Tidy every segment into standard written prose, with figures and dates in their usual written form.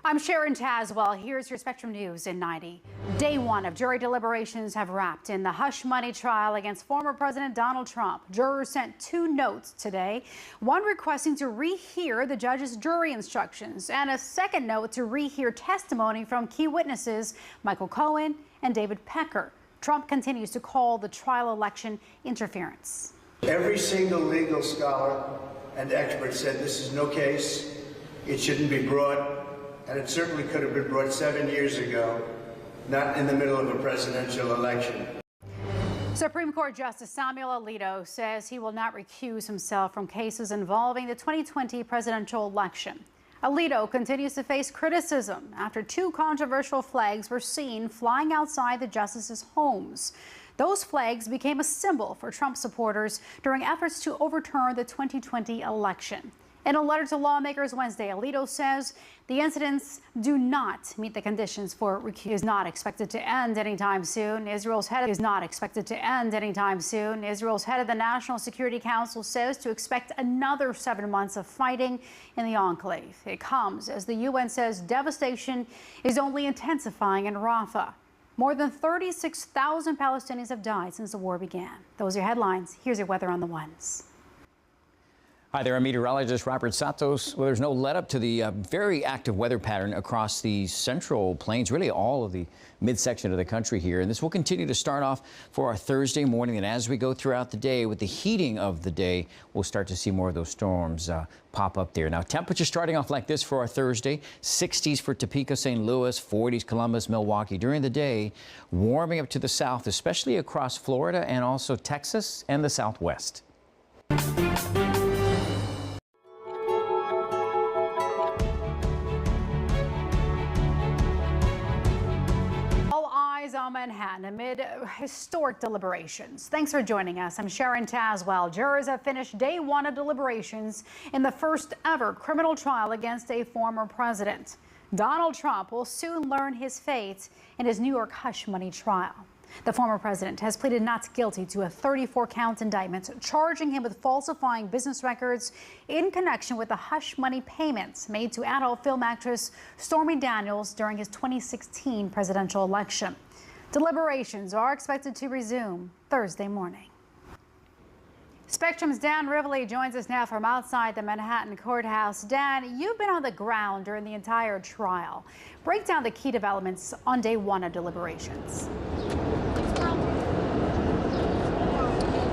I'm Sharon Tazwell. Here's your Spectrum News in 90. Day one of jury deliberations have wrapped in the hush money trial against former President Donald Trump. Jurors sent two notes today, one requesting to rehear the judge's jury instructions and a second note to rehear testimony from key witnesses Michael Cohen and David Pecker. Trump continues to call the trial election interference. Every single legal scholar and expert said this is no case. It shouldn't be brought. And it certainly could have been brought 7 years ago, not in the middle of a presidential election. Supreme Court Justice Samuel Alito says he will not recuse himself from cases involving the 2020 presidential election. Alito continues to face criticism after two controversial flags were seen flying outside the justices' homes. Those flags became a symbol for Trump supporters during efforts to overturn the 2020 election. In a letter to lawmakers Wednesday, Alito says the incidents do not meet the conditions for recusal. Is not expected to end anytime soon. Israel's head of the National Security Council says to expect another 7 months of fighting in the enclave. It comes as the UN says devastation is only intensifying in Rafah. More than 36,000 Palestinians have died since the war began. Those are your headlines. Here's your weather on the ones. Hi there, I'm meteorologist Robert Santos. Well, there's no let up to the very active weather pattern across the central plains, really all of the midsection of the country here. And this will continue to start off for our Thursday morning. And as we go throughout the day, with the heating of the day, we'll start to see more of those storms pop up there. Now, temperatures starting off like this for our Thursday, 60s for Topeka, St. Louis, 40s, Columbus, Milwaukee. During the day, warming up to the south, especially across Florida and also Texas and the Southwest. On Manhattan amid historic deliberations. Thanks for joining us. I'm Sharon Tazwell. Jurors have finished day one of deliberations in the first ever criminal trial against a former president. Donald Trump will soon learn his fate in his New York hush money trial. The former president has pleaded not guilty to a 34-count indictment charging him with falsifying business records in connection with the hush money payments made to adult film actress Stormy Daniels during his 2016 presidential election. Deliberations are expected to resume Thursday morning. Spectrum's Dan Rivley joins us now from outside the Manhattan courthouse. Dan, you've been on the ground during the entire trial. Break down the key developments on day one of deliberations.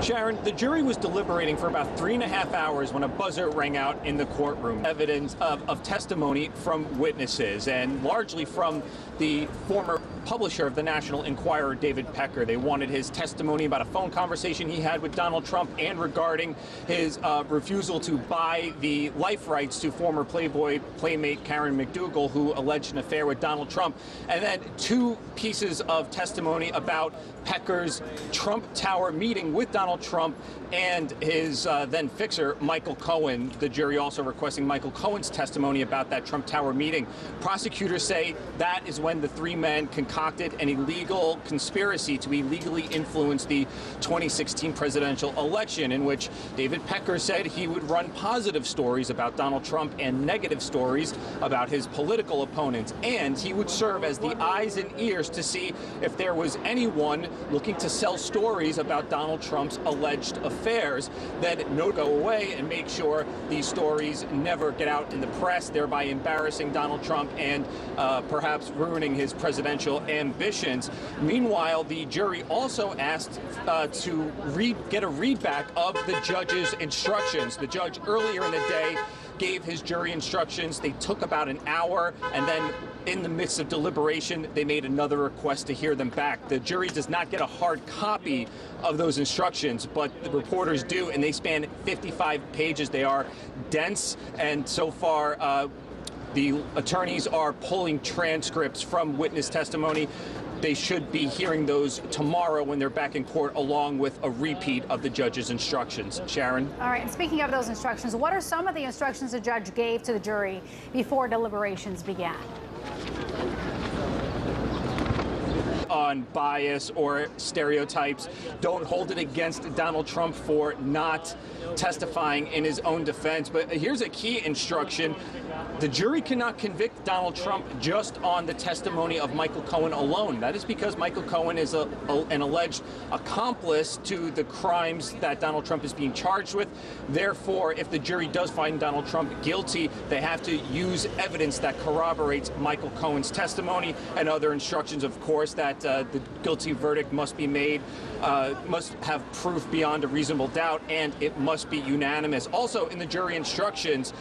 Sharon, the jury was deliberating for about 3.5 hours when a buzzer rang out in the courtroom. Evidence of testimony from witnesses and largely from the former publisher of the National Enquirer, David Pecker. They wanted his testimony about a phone conversation he had with Donald Trump and regarding his refusal to buy the life rights to former Playboy playmate Karen McDougal, who alleged an affair with Donald Trump. And then two pieces of testimony about Pecker's Trump Tower meeting with Donald Trump and his then fixer, Michael Cohen. The jury also requesting Michael Cohen's testimony about that Trump Tower meeting. Prosecutors say that is when the three men concocted an illegal conspiracy to illegally influence the 2016 presidential election, in which David Pecker said he would run positive stories about Donald Trump and negative stories about his political opponents, and he would serve as the eyes and ears to see if there was anyone looking to sell stories about Donald Trump's alleged affairs, then no go away and make sure these stories never get out in the press, thereby embarrassing Donald Trump and perhaps ruining his presidential ambitions. Meanwhile, the jury also asked to get a readback of the judge's instructions. The judge earlier in the day gave his jury instructions. They took about an hour, and then in the midst of deliberation, they made another request to hear them back. The jury does not get a hard copy of those instructions, but the reporters do, and they span 55 pages. They are dense, and so far, the attorneys are pulling transcripts from witness testimony. They should be hearing those tomorrow when they're back in court, along with a repeat of the judge's instructions. Sharon? All right, and speaking of those instructions, what are some of the instructions the judge gave to the jury before deliberations began? on bias or stereotypes. Don't hold it against Donald Trump for not testifying in his own defense. But here's a key instruction. The jury cannot convict Donald Trump just on the testimony of Michael Cohen alone. That is because Michael Cohen is an alleged accomplice to the crimes that Donald Trump is being charged with. Therefore, if the jury does find Donald Trump guilty, they have to use evidence that corroborates Michael Cohen's testimony, and other instructions, of course, that the guilty verdict must be made, must have proof beyond a reasonable doubt, and it must be unanimous. Also, in the jury instructions,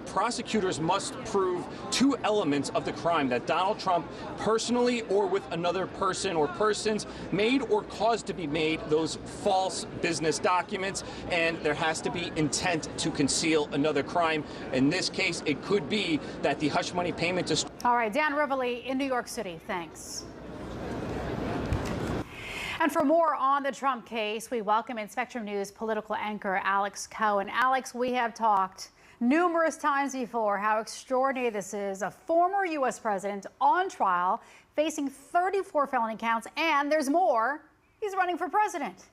prosecutors must prove two elements of the crime: that Donald Trump personally or with another person or persons made or caused to be made those false business documents, and there has to be intent to conceal another crime. In this case, it could be that the hush money payment to... All right, Dan Rivoli in New York City, thanks. And for more on the Trump case, we welcome in Spectrum News political anchor Alex Cohen. Alex, we have talked numerous times before how extraordinary this is. A former U.S. president on trial, facing 34 felony counts, and there's more. He's running for president.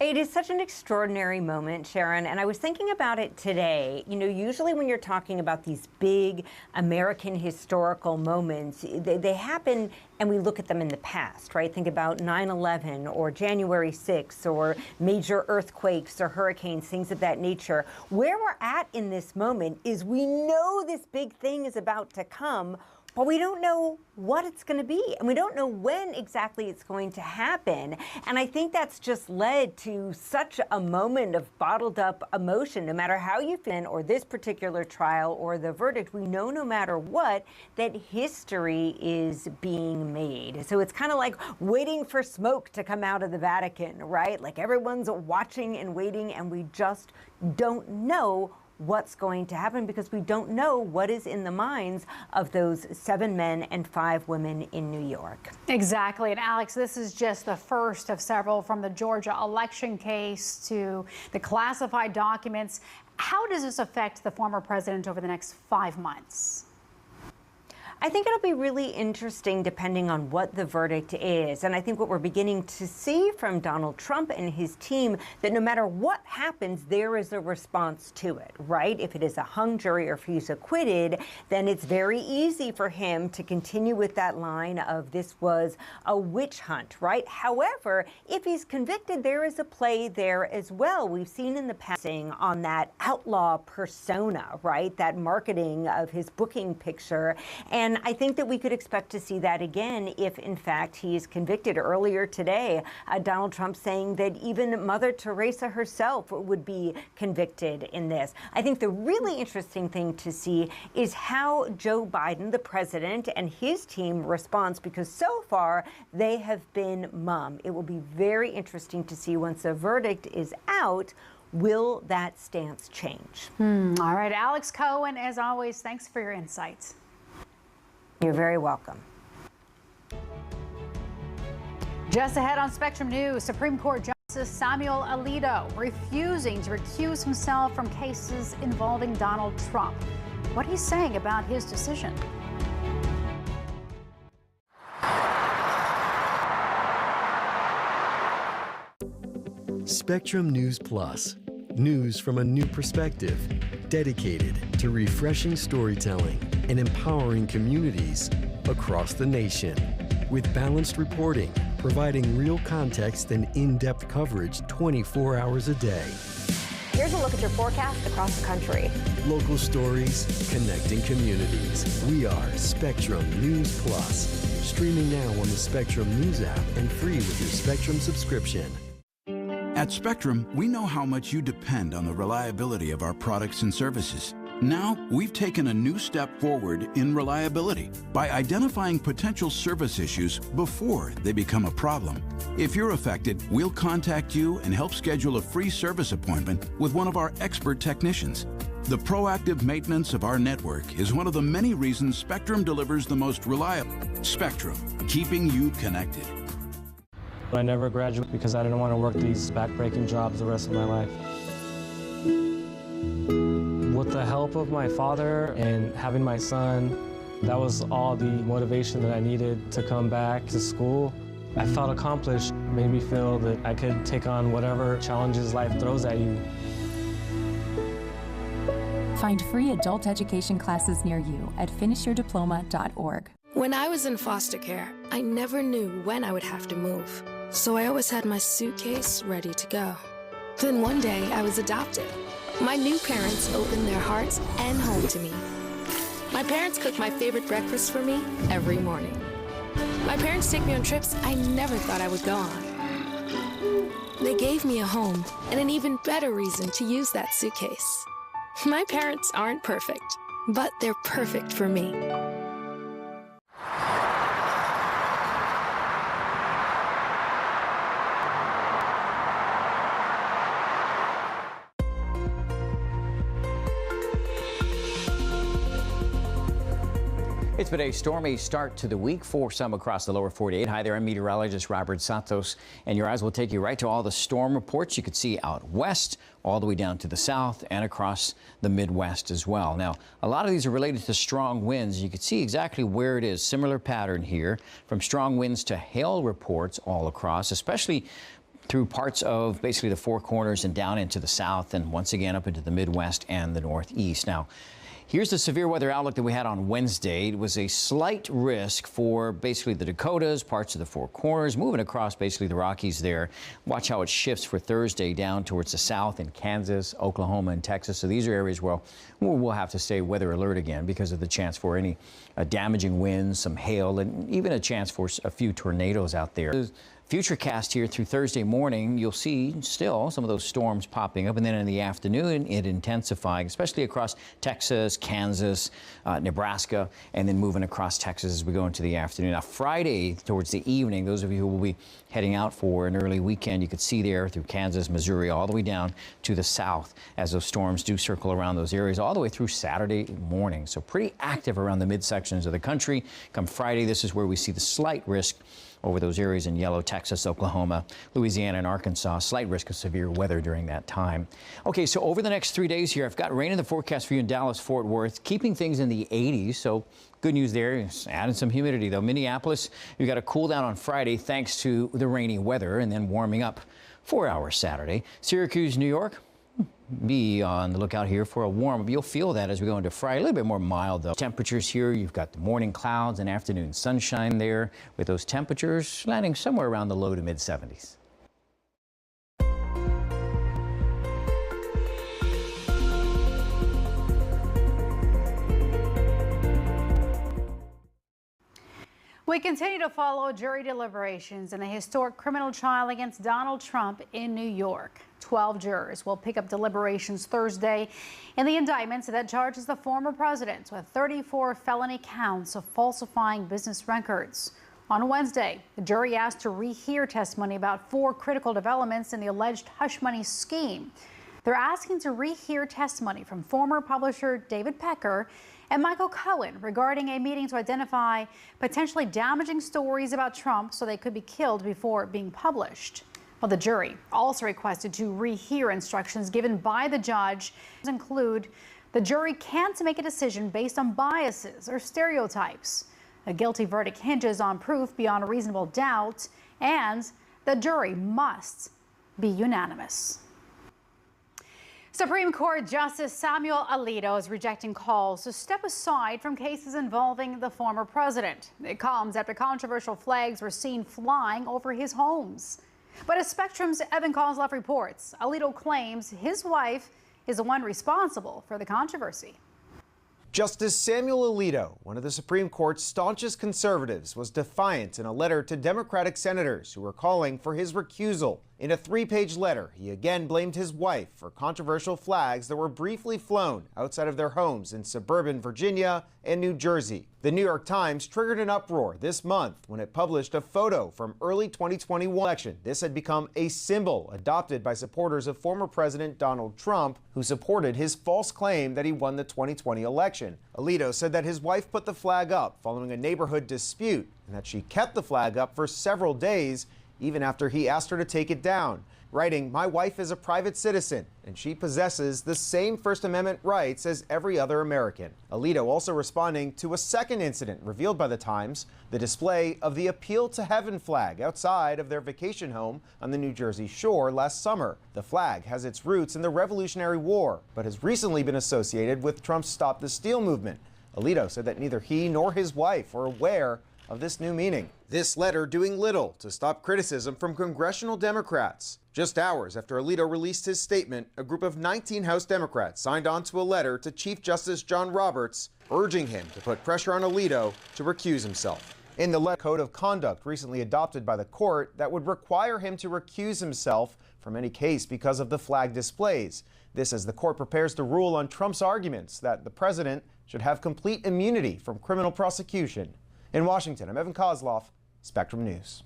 It is such an extraordinary moment, Sharon, and I was thinking about it today. You know, usually when you're talking about these big American historical moments, they happen and we look at them in the past, right? Think about 9/11 or January 6th or major earthquakes or hurricanes, things of that nature. Where we're at in this moment is we know this big thing is about to come, but we don't know what it's going to be, and we don't know when exactly it's going to happen. And I think that's just led to such a moment of bottled up emotion. No matter how you feel, or this particular trial or the verdict, we know no matter what that history is being made. So it's kind of like waiting for smoke to come out of the Vatican, right? Like everyone's watching and waiting, and we just don't know what's going to happen because we don't know what is in the minds of those 7 men and 5 women in New York. Exactly. And Alex, this is just the first of several, from the Georgia election case to the classified documents. How does this affect the former president over the next 5 months? I think it'll be really interesting depending on what the verdict is. And I think what we're beginning to see from Donald Trump and his team, that no matter what happens, there is a response to it, right? If it is a hung jury or if he's acquitted, then it's very easy for him to continue with that line of this was a witch hunt, right? However, if he's convicted, there is a play there as well. We've seen in the past on that outlaw persona, right? That marketing of his booking picture. And I think that we could expect to see that again if, in fact, he is convicted. Earlier today, Donald Trump saying that even Mother Teresa herself would be convicted in this. I think the really interesting thing to see is how Joe Biden, the president, and his team responds, because so far they have been mum. It will be very interesting to see once the verdict is out. Will that stance change? All right, Alex Cohen, as always, thanks for your insights. You're very welcome. Just ahead on Spectrum News, Supreme Court Justice Samuel Alito refusing to recuse himself from cases involving Donald Trump. What he's saying about his decision. Spectrum News Plus. News from a new perspective, dedicated to refreshing storytelling and empowering communities across the nation. With balanced reporting, providing real context and in-depth coverage 24 hours a day. Here's a look at your forecast across the country. Local stories, connecting communities. We are Spectrum News Plus. Streaming now on the Spectrum News app and free with your Spectrum subscription. At Spectrum, we know how much you depend on the reliability of our products and services. Now, we've taken a new step forward in reliability by identifying potential service issues before they become a problem. If you're affected, we'll contact you and help schedule a free service appointment with one of our expert technicians. The proactive maintenance of our network is one of the many reasons Spectrum delivers the most reliable. Spectrum, keeping you connected. I never graduated because I didn't want to work these back-breaking jobs the rest of my life. With the help of my father and having my son, That was all the motivation that I needed to come back to school. I felt accomplished, made me feel that I could take on whatever challenges life throws at you. Find free adult education classes near you at finishyourdiploma.org. When I was in foster care, I never knew when I would have to move, so I always had my suitcase ready to go. Then one day, I was adopted. My new parents opened their hearts and home to me. My parents cook my favorite breakfast for me every morning. My parents take me on trips I never thought I would go on. They gave me a home and an even better reason to use that suitcase. My parents aren't perfect, but they're perfect for me. It's been a stormy start to the week for some across the lower 48. Hi there, I'm meteorologist Robert Santos, and your eyes will take you right to all the storm reports you could see out west, all the way down to the south and across the Midwest as well. Now, a lot of these are related to strong winds. You can see exactly where it is. Similar pattern here, from strong winds to hail reports all across, especially through parts of basically the Four Corners and down into the south, and once again up into the Midwest and the Northeast. Now, here's the severe weather outlook that we had on Wednesday. It was a slight risk for basically the Dakotas, parts of the Four Corners, moving across basically the Rockies there. Watch how it shifts for Thursday down towards the south in Kansas, Oklahoma, and Texas. So these are areas where we'll have to stay weather alert again because of the chance for any damaging winds, some hail, and even a chance for a few tornadoes out there. Futurecast here through Thursday morning, you'll see still some of those storms popping up, and then in the afternoon it intensifying, especially across Texas, Kansas, Nebraska, and then moving across Texas as we go into the afternoon. Now, Friday towards the evening, those of you who will be heading out for an early weekend, you could see there through Kansas, Missouri, all the way down to the south as those storms do circle around those areas all the way through Saturday morning. So pretty active around the midsections of the country. Come Friday, this is where we see the slight risk over those areas in yellow: Texas, Oklahoma, Louisiana, and Arkansas. Slight risk of severe weather during that time. Okay, so over the next 3 days here, I've got rain in the forecast for you in Dallas, Fort Worth, keeping things in the 80s. So good news there, adding some humidity though. Minneapolis, you got a cool down on Friday thanks to the rainy weather, and then warming up 4 hours Saturday. Syracuse, New York, be on the lookout here for a warm. You'll feel that as we go into Friday. A little bit more mild though. Temperatures here, you've got the morning clouds and afternoon sunshine there, with those temperatures landing somewhere around the low to mid 70s. We continue to follow jury deliberations in the historic criminal trial against Donald Trump in New York. 12 jurors will pick up deliberations Thursday in the indictment that charges the former president with 34 felony counts of falsifying business records. On Wednesday, the jury asked to rehear testimony about 4 critical developments in the alleged hush money scheme. They're asking to rehear testimony from former publisher David Pecker and Michael Cohen regarding a meeting to identify potentially damaging stories about Trump so they could be killed before being published. Well, the jury also requested to rehear instructions given by the judge. These include the jury can't make a decision based on biases or stereotypes. A guilty verdict hinges on proof beyond a reasonable doubt, and the jury must be unanimous. Supreme Court Justice Samuel Alito is rejecting calls to step aside from cases involving the former president. It comes after controversial flags were seen flying over his homes. But as Spectrum's Evan Kozlov reports, Alito claims his wife is the one responsible for the controversy. Justice Samuel Alito, one of the Supreme Court's staunchest conservatives, was defiant in a letter to Democratic senators who were calling for his recusal. In a 3-page letter, he again blamed his wife for controversial flags that were briefly flown outside of their homes in suburban Virginia and New Jersey. The New York Times triggered an uproar this month when it published a photo from early 2021 election. This had become a symbol adopted by supporters of former President Donald Trump, who supported his false claim that he won the 2020 election. Alito said that his wife put the flag up following a neighborhood dispute, and that she kept the flag up for several days even after he asked her to take it down. writing, "My wife is a private citizen, and she possesses the same First Amendment rights as every other American." Alito also responding to a second incident revealed by the Times, the display of the Appeal to Heaven flag outside of their vacation home on the New Jersey shore last summer. The flag has its roots in the Revolutionary War, but has recently been associated with Trump's Stop the Steal movement. Alito said that neither he nor his wife were aware of this new meaning. This letter doing little to stop criticism from congressional Democrats. Just hours after Alito released his statement, a group of 19 House Democrats signed on to a letter to Chief Justice John Roberts urging him to put pressure on Alito to recuse himself. In the letter, code of conduct recently adopted by the court that would require him to recuse himself from any case because of the flag displays. This as the court prepares to rule on Trump's arguments that the president should have complete immunity from criminal prosecution. In Washington, I'm Evan Kozloff, Spectrum News.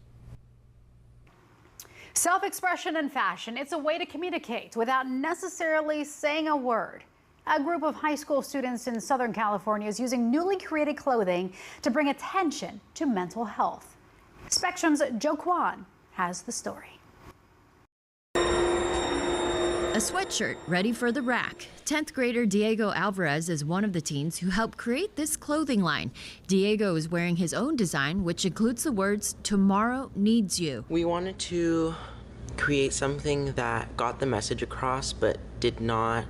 Self-expression and fashion, it's a way to communicate without necessarily saying a word. A group of high school students in Southern California is using newly created clothing to bring attention to mental health. Spectrum's Joe Kwan has the story. A sweatshirt ready for the rack. 10th grader Diego Alvarez is one of the teens who helped create this clothing line. Diego is wearing his own design, which includes the words, "Tomorrow needs you." We wanted to create something that got the message across, but did not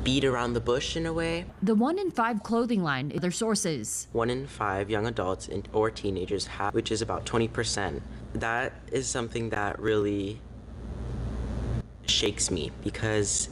beat around the bush in a way. The 1 in 5 clothing line, their sources. 1 in 5 young adults or teenagers have, which is about 20%. That is something that really shakes me because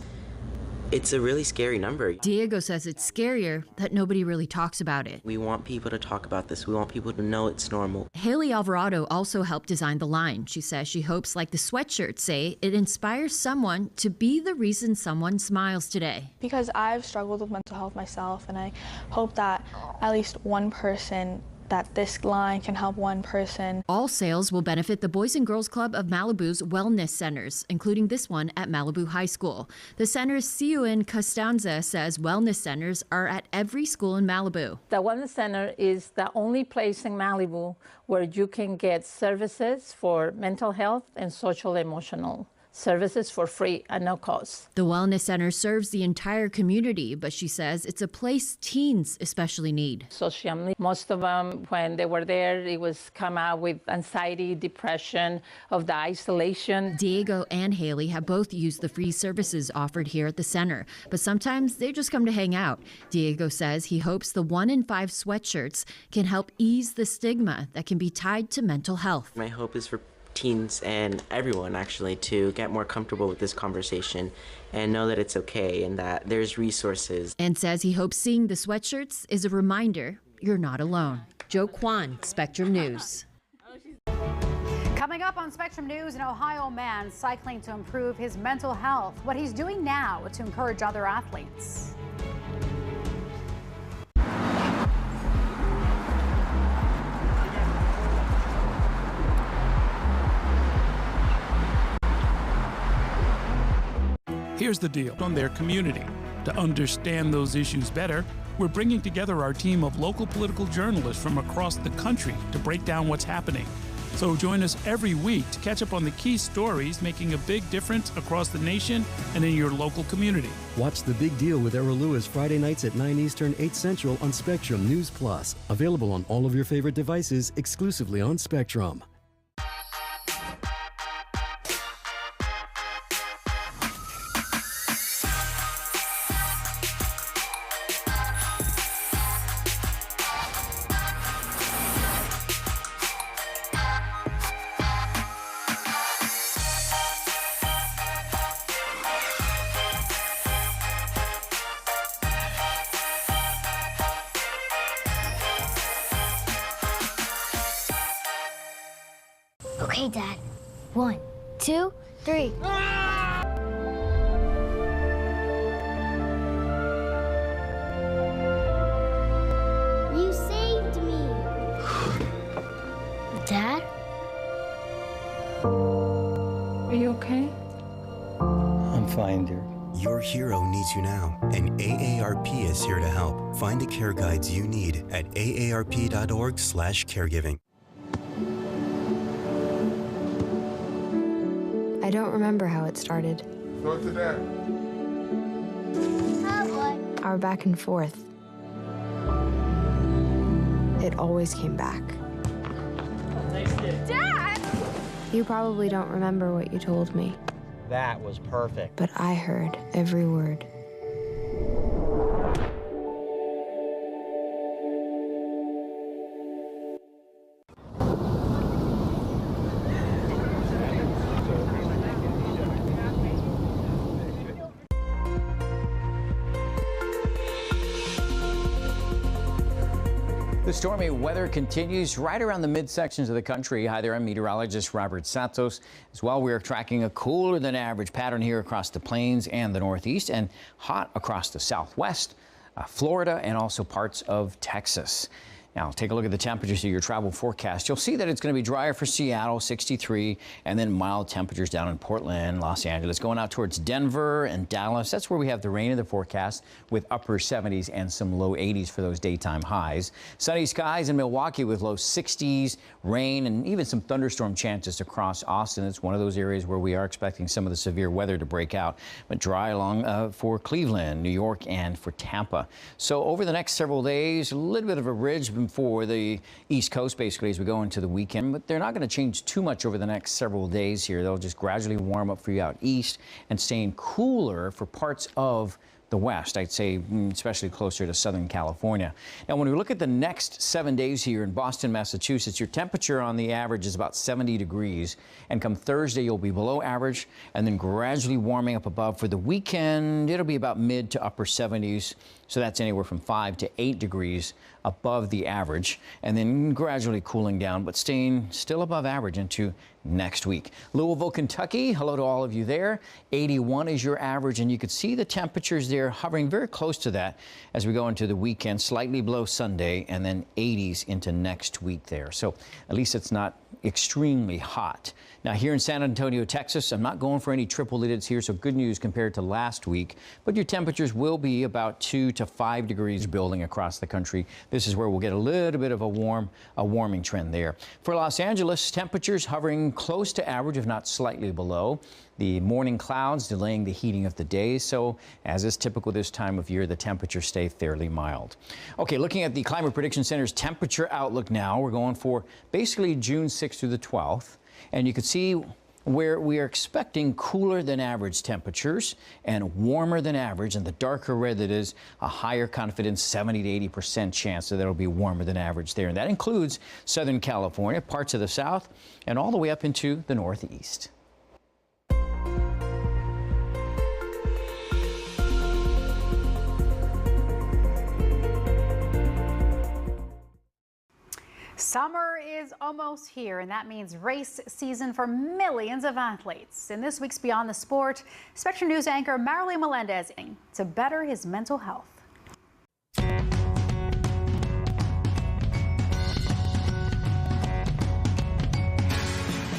it's a really scary number. Diego says it's scarier that nobody really talks about it. We want people to talk about this. We want people to know it's normal. Haley Alvarado also helped design the line. She says she hopes, like the sweatshirts say, it inspires someone to be the reason someone smiles today. Because I've struggled with mental health myself, and I hope that at least one person that this line can help one person. All sales will benefit the Boys and Girls Club of Malibu's wellness centers, including this one at Malibu High School. The center's Ciuin Costanza says wellness centers are at every school in Malibu. The wellness center is the only place in Malibu where you can get services for mental health and social emotional services for free at no cost. The wellness center serves the entire community, but she says it's a place teens especially need. Socially, most of them, when they were there, it was come out with anxiety, depression, of the isolation. Diego and Haley have both used the free services offered here at the center, but sometimes they just come to hang out. Diego says he hopes the 1 in 5 sweatshirts can help ease the stigma that can be tied to mental health. My hope is for teens and everyone actually to get more comfortable with this conversation and know that it's okay and that there's resources. And says he hopes seeing the sweatshirts is a reminder you're not alone. Joe Kwan, Spectrum News. Coming up on Spectrum News, an Ohio man cycling to improve his mental health. What he's doing now to encourage other athletes. Here's the deal on their community. To understand those issues better, we're bringing together our team of local political journalists from across the country to break down what's happening. So join us every week to catch up on the key stories making a big difference across the nation and in your local community. Watch The Big Deal with Errol Lewis Friday nights at 9 Eastern, 8 Central on Spectrum News Plus. Available on all of your favorite devices exclusively on Spectrum. Okay, Dad. 1, 2, 3. You saved me. Dad? Are you okay? I'm fine, dear. Your hero needs you now, and AARP is here to help. Find the care guides you need at aarp.org/caregiving. I I don't remember how it started. Go to that. Our back and forth. It always came back. Dad! You probably don't remember what you told me, That was perfect. but I heard every word. The stormy weather continues right around the midsections of the country. Hi there, I'm meteorologist Robert Santos. As well, we are tracking a cooler than average pattern here across the plains and the Northeast, and hot across the Southwest, Florida, and also parts of Texas. Now, take a look at the temperatures of your travel forecast. You'll see that it's going to be drier for Seattle, 63, and then mild temperatures down in Portland, Los Angeles, going out towards Denver and Dallas. That's where we have the rain in the forecast with upper 70s and some low 80s for those daytime highs. Sunny skies in Milwaukee with low 60s, rain, and even some thunderstorm chances across Austin. It's one of those areas where we are expecting some of the severe weather to break out, but dry along for Cleveland, New York, and for Tampa. So over the next several days, a little bit of a ridge for the East Coast, basically, as we go into the weekend, but they're not going to change too much over the next several days here. They'll just gradually warm up for you out east and staying cooler for parts of the west, I'd say, especially closer to Southern California. Now, when we look at the next 7 days here in Boston, Massachusetts, your temperature on the average is about 70 degrees. And come Thursday, you'll be below average and then gradually warming up above. For the weekend, it'll be about mid to upper 70s. So that's anywhere from 5 to 8 degrees above the average, and then gradually cooling down, but staying still above average into next week. Louisville, Kentucky, hello to all of you there. 81 is your average, and you could see the temperatures there hovering very close to that as we go into the weekend, slightly below Sunday, and then 80s into next week there. So at least it's not extremely hot. Now, here in San Antonio, Texas, I'm not going for any triple digits here, so good news compared to last week, but your temperatures will be about 2 to 5 degrees building across the country. This is where we'll get a little bit of a warming trend there. For Los Angeles, temperatures hovering close to average, if not slightly below. The morning clouds delaying the heating of the day, so as is typical this time of year, the temperatures stay fairly mild. Okay, looking at the Climate Prediction Center's temperature outlook now, we're going for basically June 6th through the 12th, and you can see where we are expecting cooler than average temperatures and warmer than average, and the darker red that is a higher confidence 70 to 80% chance that it'll be warmer than average there. And that includes Southern California, parts of the South, and all the way up into the Northeast. Summer is almost here, and that means race season for millions of athletes. In this week's Beyond the Sport, Spectrum News anchor Marilee Melendez to better his mental health.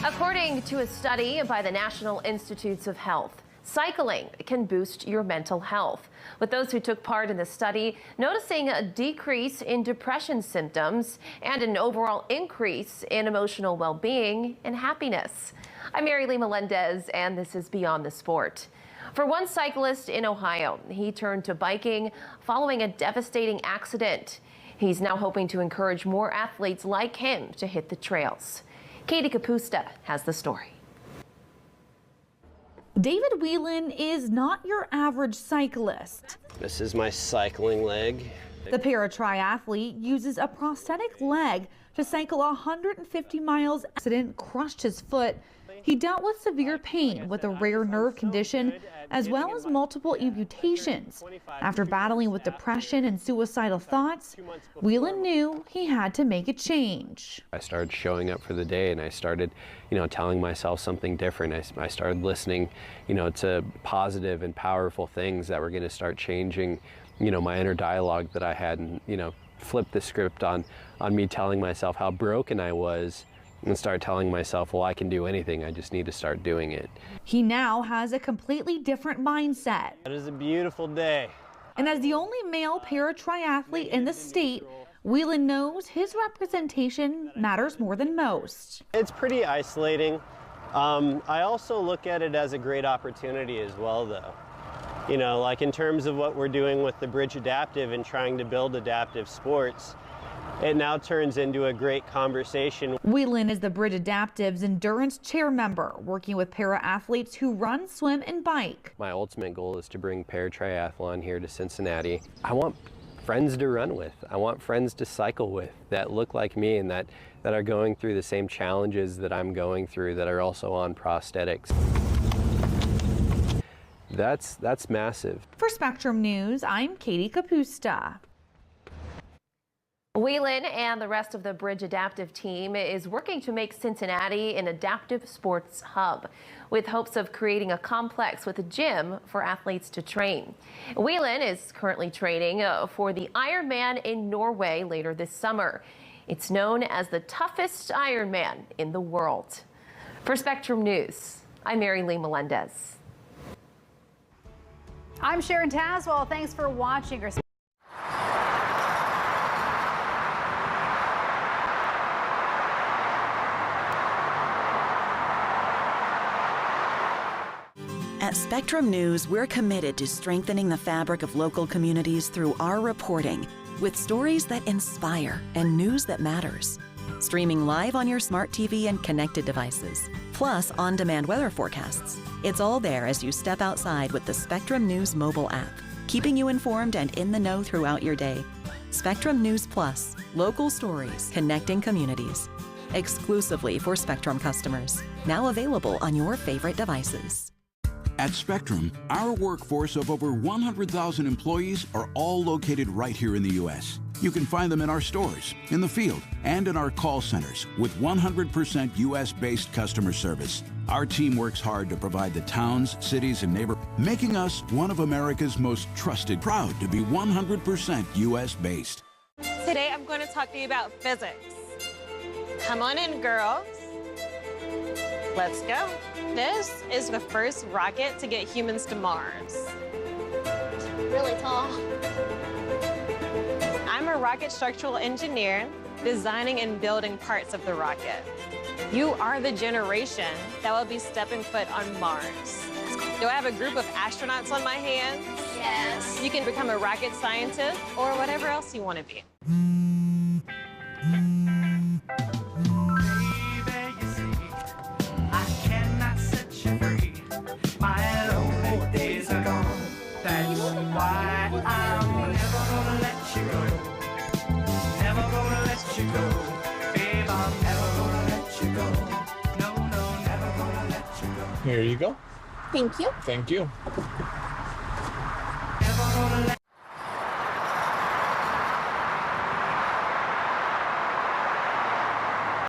According to a study by the National Institutes of Health, cycling can boost your mental health, with those who took part in the study noticing a decrease in depression symptoms and an overall increase in emotional well-being and happiness. I'm Marilee Melendez, and this is Beyond the Sport. For one cyclist in Ohio, he turned to biking following a devastating accident. He's now hoping to encourage more athletes like him to hit the trails. Katie Capusta has the story. David Whelan is not your average cyclist. This is my cycling leg. The para-triathlete uses a prosthetic leg to cycle 150 miles. Accident crushed his foot. He dealt with severe pain with a rare nerve condition, as well as multiple amputations. After battling with depression and suicidal thoughts, Whelan knew he had to make a change. I started showing up for the day, and I started, telling myself something different. I started listening, to positive and powerful things that were going to start changing, my inner dialogue that I had, and, flip the script on me telling myself how broken I was, and start telling myself, well, I can do anything. I just need to start doing it. He now has a completely different mindset. It is a beautiful day. And as the only male para-triathlete in the state, Whelan knows his representation matters more than most. It's pretty isolating I also look at it as a great opportunity as well, though. You know, like in terms of what we're doing with the Bridge Adaptive and trying to build adaptive sports, it now turns into a great conversation. Whelan is the Bridge Adaptive's endurance chair member, working with para-athletes who run, swim, and bike. My ultimate goal is to bring para-triathlon here to Cincinnati. I want friends to run with. I want friends to cycle with that look like me and that are going through the same challenges that I'm going through, that are also on prosthetics. That's massive. For Spectrum News, I'm Katie Capusta. Whelan and the rest of the Bridge Adaptive team is working to make Cincinnati an adaptive sports hub, with hopes of creating a complex with a gym for athletes to train. Whelan is currently training for the Ironman in Norway later this summer. It's known as the toughest Ironman in the world. For Spectrum News, I'm Mary Lee Melendez. I'm Sharon Tazwell. Thanks for watching. At Spectrum News, we're committed to strengthening the fabric of local communities through our reporting, with stories that inspire and news that matters. Streaming live on your smart TV and connected devices, plus on-demand weather forecasts. It's all there as you step outside with the Spectrum News mobile app, keeping you informed and in the know throughout your day. Spectrum News Plus, local stories, connecting communities. Exclusively for Spectrum customers. Now available on your favorite devices. At Spectrum, our workforce of over 100,000 employees are all located right here in the U.S. You can find them in our stores, in the field, and in our call centers with 100% U.S.-based customer service. Our team works hard to provide the towns, cities, and neighborhoods, making us one of America's most trusted. Proud to be 100% U.S.-based. Today, I'm going to talk to you about physics. Come on in, girls. Let's go. This is the first rocket to get humans to Mars. Really tall. I'm a rocket structural engineer, designing and building parts of the rocket. You are the generation that will be stepping foot on Mars. Do I have a group of astronauts on my hands? Yes. You can become a rocket scientist or whatever else you want to be. Here you go. Thank you. Thank you.